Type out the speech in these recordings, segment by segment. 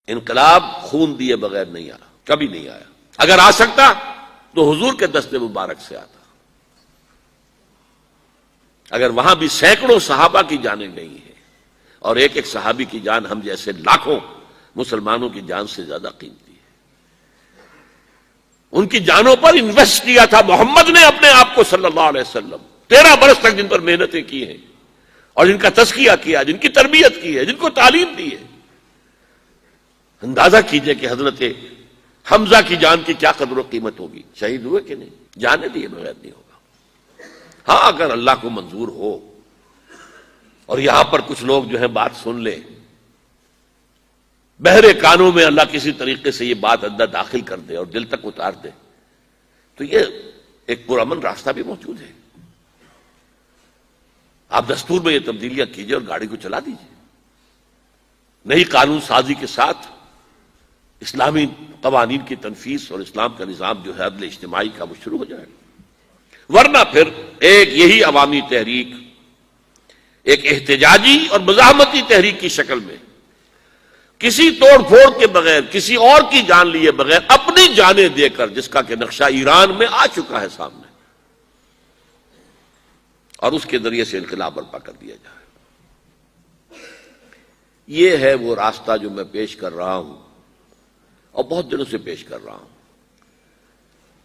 انقلاب خون دیے بغیر نہیں آیا، کبھی نہیں آیا۔ اگر آ سکتا تو حضور کے دست مبارک سے آتا۔ اگر وہاں بھی سینکڑوں صحابہ کی جانیں گئی ہیں اور ایک ایک صحابی کی جان ہم جیسے لاکھوں مسلمانوں کی جان سے زیادہ قیمتی ہے، ان کی جانوں پر انویسٹ کیا تھا محمد نے اپنے آپ کو صلی اللہ علیہ وسلم، 13 برس تک جن پر محنتیں کی ہیں اور جن کا تزکیہ کیا، جن کی تربیت کی ہے، جن کو تعلیم دی ہے۔ اندازہ کیجئے کہ حضرت حمزہ کی جان کی کیا قدر و قیمت ہوگی۔ شہید ہوئے کہ نہیں؟ جانے دیے بغیر نہیں ہوگا۔ ہاں اگر اللہ کو منظور ہو اور یہاں پر کچھ لوگ جو ہے بات سن لیں، بہرے کانوں میں اللہ کسی طریقے سے یہ بات اندر داخل کر دے اور دل تک اتار دے، تو یہ ایک پرامن راستہ بھی موجود ہے۔ آپ دستور میں یہ تبدیلیاں کیجئے اور گاڑی کو چلا دیجئے، نئی قانون سازی کے ساتھ اسلامی قوانین کی تنفیذ اور اسلام کا نظام جو ہے عدل اجتماعی کا وہ شروع ہو جائے گا۔ ورنہ پھر ایک یہی عوامی تحریک ایک احتجاجی اور مزاحمتی تحریک کی شکل میں کسی توڑ پھوڑ کے بغیر، کسی اور کی جان لیے بغیر، اپنی جانیں دے کر، جس کا کہ نقشہ ایران میں آ چکا ہے سامنے، اور اس کے ذریعے سے انقلاب برپا کر دیا جائے۔ یہ ہے وہ راستہ جو میں پیش کر رہا ہوں اور بہت دنوں سے پیش کر رہا ہوں۔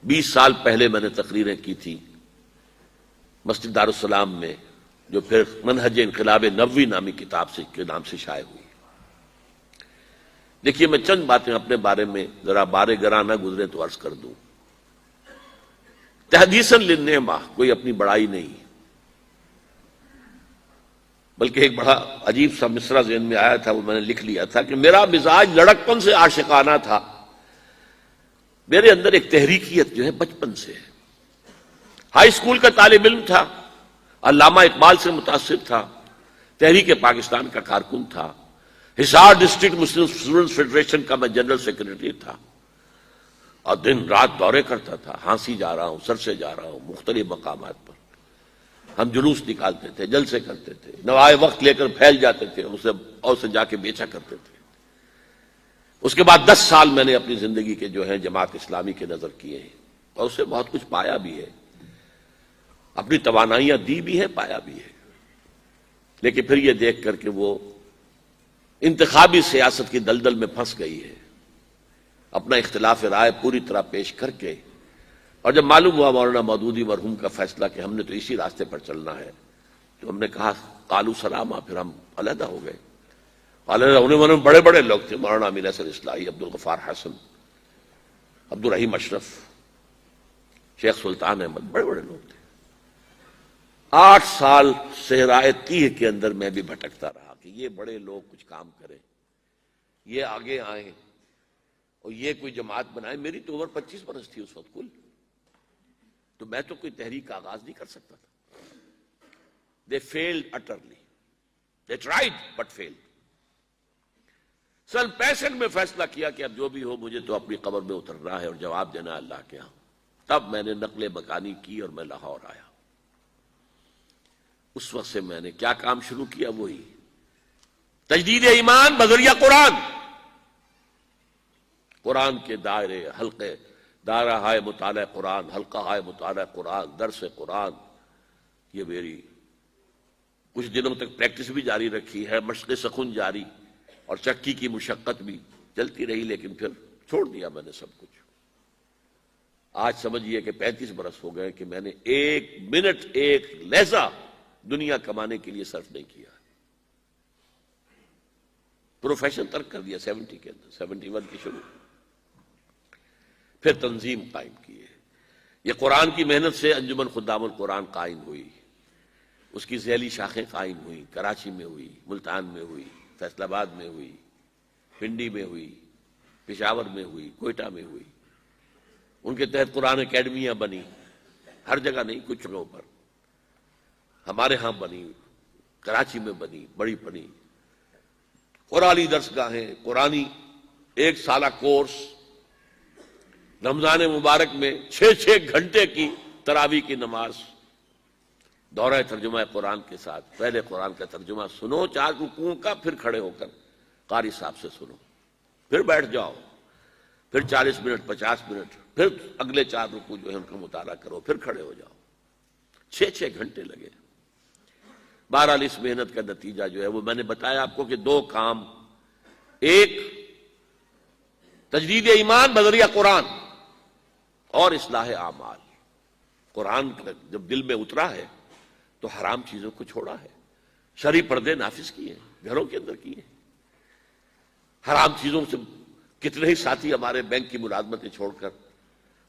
20 سال پہلے میں نے تقریریں کی تھی مسجد دارالسلام میں، جو پھر منہج انقلاب نبوی نامی کتاب کے نام سے شائع ہوئی۔ دیکھیے میں چند باتیں اپنے بارے میں ذرا بارے گراں نہ گزرے تو عرض کر دوں۔ تحدیثاً للنعمہ، کوئی اپنی بڑائی نہیں، بلکہ ایک بڑا عجیب سا مصرع ذہن میں آیا تھا، وہ میں نے لکھ لیا تھا کہ میرا مزاج لڑکپن سے عاشقانہ تھا، میرے اندر ایک تحریکیت جو ہے بچپن سے ہے۔ ہائی اسکول کا طالب علم تھا، علامہ اقبال سے متاثر تھا، تحریک پاکستان کا کارکن تھا، حصار ڈسٹرکٹ مسلم اسٹوڈنٹس فیڈریشن کا میں جنرل سیکرٹری تھا، اور دن رات دورے کرتا تھا، ہانسی جا رہا ہوں، سر سے جا رہا ہوں، مختلف مقامات پر ہم جلوس نکالتے تھے، جلسے کرتے تھے، نوائے وقت لے کر پھیل جاتے تھے، اسے جا کے بیچا کرتے تھے۔ اس کے بعد 10 سال میں نے اپنی زندگی کے جو ہیں جماعت اسلامی کے نظر کیے ہیں، اور اس سے بہت کچھ پایا بھی ہے، اپنی توانائیاں دی بھی ہیں، پایا بھی ہے۔ لیکن پھر یہ دیکھ کر کہ وہ انتخابی سیاست کی دلدل میں پھنس گئی ہے، اپنا اختلاف رائے پوری طرح پیش کر کے، اور جب معلوم ہوا مولانا مودودی مرحوم کا فیصلہ کہ ہم نے تو اسی راستے پر چلنا ہے، تو ہم نے کہا قالوا سلاما، پھر ہم علیحدہ ہو گئے۔ انہیں بڑے بڑے لوگ تھے، مولانا امین احسن اصلاحی، عبدالغفار حسن، عبدالرحیم اشرف، شیخ سلطان احمد، بڑے بڑے لوگ تھے۔ 8 سال صحرائے تیہ کے اندر میں بھی بھٹکتا رہا کہ یہ بڑے لوگ کچھ کام کریں، یہ آگے آئیں اور یہ کوئی جماعت بنائے۔ میری تو عمر 25 برس تھی اس وقت کل، تو میں تو کوئی تحریک کا آغاز نہیں کر سکتا تھا۔ They failed utterly. They tried but failed. سن 65 میں فیصلہ کیا کہ اب جو بھی ہو مجھے تو اپنی قبر میں اترنا ہے اور جواب دینا ہے اللہ کے ہاں۔ تب میں نے نقل مکانی کی اور میں لاہور آیا۔ اس وقت سے میں نے کیا کام شروع کیا؟ وہی تجدید ایمان بذریعہ قرآن، قرآن کے دائرے، حلقے، دائرہ ہائے مطالعہ قرآن، حلقہ ہائے مطالعہ قرآن، درس قرآن، یہ میری کچھ دنوں تک پریکٹس بھی جاری رکھی ہے، مشق سخن جاری، اور چکی کی مشقت بھی چلتی رہی، لیکن پھر چھوڑ دیا میں نے سب کچھ۔ آج سمجھئے کہ 35 برس ہو گئے کہ میں نے 1 منٹ 1 لحظہ دنیا کمانے کے لیے صرف نہیں کیا۔ پروفیشن ترک کر دیا 70 کے اندر، 71 کی شروع، پھر تنظیم قائم کی ہے۔ یہ قرآن کی محنت سے انجمن خدام القرآن قائم ہوئی، اس کی ذیلی شاخیں قائم ہوئی، کراچی میں ہوئی، ملتان میں ہوئی، فیصل آباد میں ہوئی، پنڈی میں ہوئی، پشاور میں ہوئی، کوئٹہ میں ہوئی۔ ان کے تحت قرآن اکیڈمیاں بنی، ہر جگہ نہیں، کچھ جگہوں پر، ہمارے ہاں بنی، کراچی میں بنی، بڑی بنی، قرآنی درسگاہیں، قرآنی 1 سالہ کورس، رمضان مبارک میں 6 گھنٹے کی تراویح کی نماز، دورہ ترجمہ قرآن کے ساتھ۔ پہلے قرآن کا ترجمہ سنو 4 رکوعوں کا، پھر کھڑے ہو کر قاری صاحب سے سنو۔ پھر بیٹھ جاؤ، پھر 40 منٹ 50 منٹ، پھر اگلے 4 رکوع جو ہے ان کا مطالعہ کرو، پھر کھڑے ہو جاؤ۔ 6 گھنٹے لگے۔ بہرحال اس محنت کا نتیجہ جو ہے وہ میں نے بتایا آپ کو کہ 2 کام، ایک تجدید ایمان بذریعہ قرآن اور اصلاح اعمال۔ قرآن جب دل میں اترا ہے تو حرام چیزوں کو چھوڑا ہے، شرعی پردے نافذ کیے ہیں، گھروں کے اندر کیے ہیں۔ حرام چیزوں سے کتنے ہی ساتھی ہمارے بینک کی ملازمتیں چھوڑ کر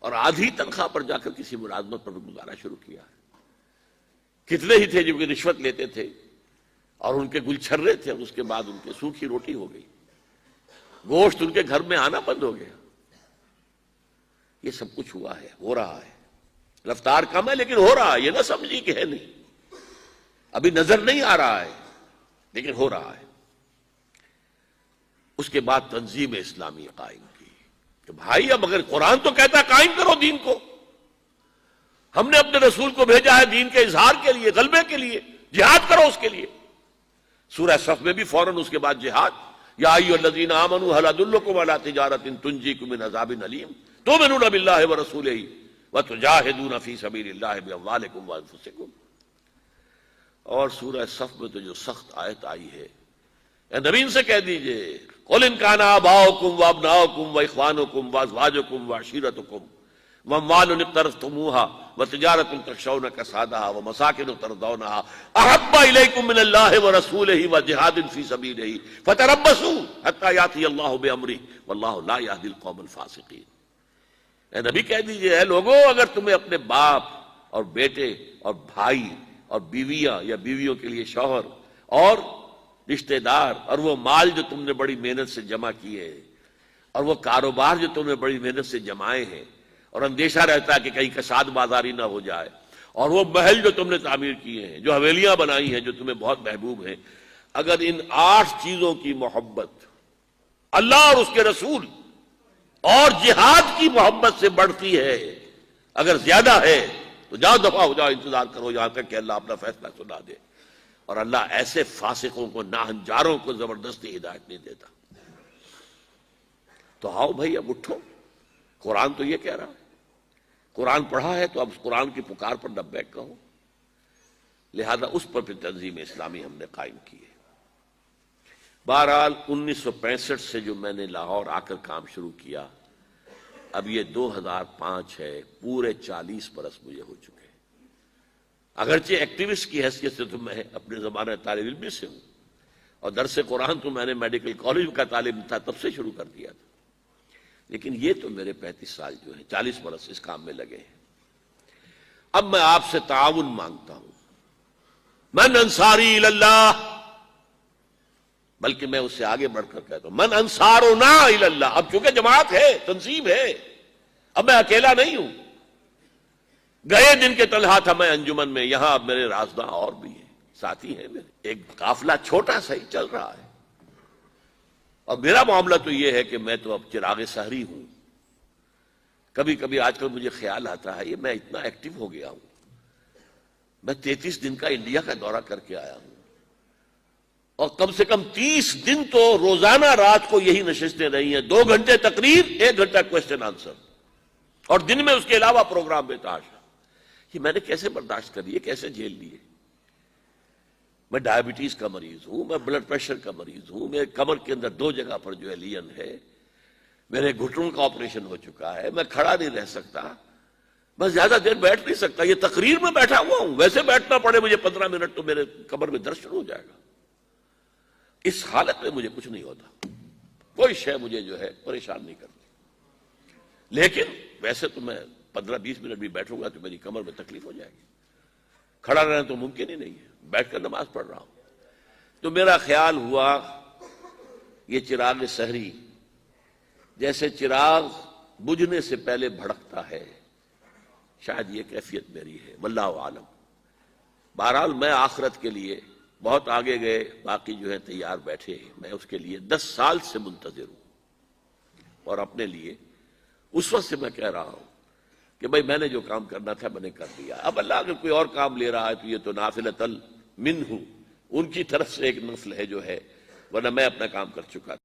اور آدھی تنخواہ پر جا کر کسی ملازمت پر گزارا شروع کیا ہے۔ کتنے ہی تھے جو کہ رشوت لیتے تھے اور ان کے گلچھرے تھے، اور اس کے بعد ان کے سوکھی روٹی ہو گئی، گوشت ان کے گھر میں آنا بند ہو گیا۔ یہ سب کچھ ہوا ہے، ہو رہا ہے، رفتار کم ہے لیکن ہو رہا ہے، یہ نہ سمجھی کہ ہے نہیں، ابھی نظر نہیں آ رہا ہے لیکن ہو رہا ہے۔ اس کے بعد تنظیم اسلامی قائم کی کہ بھائی اب اگر قرآن تو کہتا ہے قائم کرو دین کو، ہم نے اپنے رسول کو بھیجا ہے دین کے اظہار کے لیے، غلبے کے لیے، جہاد کرو اس کے لیے۔ سورہ صف میں بھی فوراً اس کے بعد جہاد، یا ایھا الذین آمنوا ھل ادلکم علی تجارۃ تنجیکم من عذاب علیم تؤمنون باللہ ورسولہ وتجاہدون فی سبیل اللہ باموالکم وانفسکم۔ اور سورہ صف میں تو جو سخت آیت آئی ہے، اے نبی ان سے کہہ دیجئے قل ان کان آباؤکم وابناؤکم واخوانکم وازواجکم وعشیرتکم واموال اقترفتموها وتجارۃ تخشون کسادها ومساکن ترضونها احب الیکم من اللہ ورسولہ وجہاد فی سبیلہ فتربصوا حتی یأتی اللہ بامرہ واللہ لا یہدی القوم الفاسقین۔ اے نبی کہہ دیجئے اے لوگو، اگر تمہیں اپنے باپ اور بیٹے اور بھائی اور بیویاں یا بیویوں کے لیے شوہر اور رشتہ دار اور وہ مال جو تم نے بڑی محنت سے جمع کیے اور وہ کاروبار جو تم نے بڑی محنت سے جمائے ہیں اور اندیشہ رہتا ہے کہ کہیں کساد بازاری نہ ہو جائے، اور وہ محل جو تم نے تعمیر کیے ہیں، جو حویلیاں بنائی ہیں جو تمہیں بہت محبوب ہیں، اگر ان 8 چیزوں کی محبت اللہ اور اس کے رسول اور جہاد کی محبت سے بڑھتی ہے، اگر زیادہ ہے تو جاؤ دفعہ ہو جاؤ، انتظار کرو یہاں تک کہ اللہ اپنا فیصلہ سنا دے۔ اور اللہ ایسے فاسقوں کو، ناہنجاروں کو زبردستی ہدایت نہیں دیتا۔ تو آؤ بھائی اب اٹھو، قرآن تو یہ کہہ رہا ہے، قرآن پڑھا ہے تو اب اس قرآن کی پکار پر لبیک کہو۔ لہذا اس پر پھر تنظیم اسلامی ہم نے قائم کی ہے۔ بہرحال 1965 سے جو میں نے لاہور آ کر کام شروع کیا، اب یہ 2005 ہے، پورے 40 برس مجھے ہو چکے ہیں۔ اگرچہ ایکٹیوسٹ کی حیثیت سے تو میں اپنے زمانہ طالب علم سے ہوں، اور درس قرآن تو میں نے میڈیکل کالج کا طالب تھا تب سے شروع کر دیا تھا، لیکن یہ تو میرے 35 سال جو ہیں، 40 برس اس کام میں لگے ہیں۔ اب میں آپ سے تعاون مانگتا ہوں، من انصاری اللہ، بلکہ میں اس سے آگے بڑھ کر کہتا ہوں من انصارنا اللہ۔ اب چونکہ جماعت ہے، تنظیم ہے، اب میں اکیلا نہیں ہوں۔ گئے دن کے تنہا تھا میں انجمن میں، یہاں اب میرے رازداں اور بھی ہیں، ساتھی ہیں میرے، ایک قافلہ چھوٹا سا ہی چل رہا ہے۔ اور میرا معاملہ تو یہ ہے کہ میں تو اب چراغ سحری ہوں۔ کبھی کبھی آج کل مجھے خیال آتا ہے یہ میں اتنا ایکٹیو ہو گیا ہوں، میں 33 دن کا انڈیا کا دورہ کر کے آیا ہوں، اور کم سے کم 30 دن تو روزانہ رات کو یہی نشستیں رہی ہیں، 2 گھنٹے تقریر، 1 گھنٹہ کوسچن آنسر، اور دن میں اس کے علاوہ پروگرام بے تحاشا۔ یہ میں نے کیسے برداشت کر لیے، کیسے جھیل لیے؟ میں ڈائبٹیز کا مریض ہوں، میں بلڈ پریشر کا مریض ہوں، میرے کمر کے اندر 2 جگہ پر جو ہے لین ہے، میرے گھٹنوں کا آپریشن ہو چکا ہے، میں کھڑا نہیں رہ سکتا، میں زیادہ دیر بیٹھ نہیں سکتا، یہ تقریر میں بیٹھا ہوا ہوں، ویسے بیٹھنا پڑے مجھے 15 منٹ تو میرے کمر میں درد شروع ہو جائے گا۔ اس حالت میں مجھے کچھ نہیں ہوتا، کوئی شے مجھے جو ہے پریشان نہیں کرتی، لیکن ویسے تو میں 15-20 منٹ بھی بیٹھوں گا تو میری کمر میں تکلیف ہو جائے گی، کھڑا رہنا تو ممکن ہی نہیں ہے، بیٹھ کر نماز پڑھ رہا ہوں۔ تو میرا خیال ہوا یہ چراغ سحری جیسے چراغ بجھنے سے پہلے بھڑکتا ہے، شاید یہ کیفیت میری ہے، واللہ عالم۔ بہرحال میں آخرت کے لیے بہت آگے گئے، باقی جو ہے تیار بیٹھے، میں اس کے لیے 10 سال سے منتظر ہوں، اور اپنے لیے اس وقت سے میں کہہ رہا ہوں کہ بھائی میں نے جو کام کرنا تھا میں نے کر دیا، اب اللہ اگر کوئی اور کام لے رہا ہے تو یہ تو نافلۃ منہ، ان کی طرف سے ایک نفل ہے جو ہے، ورنہ میں اپنا کام کر چکا تھا۔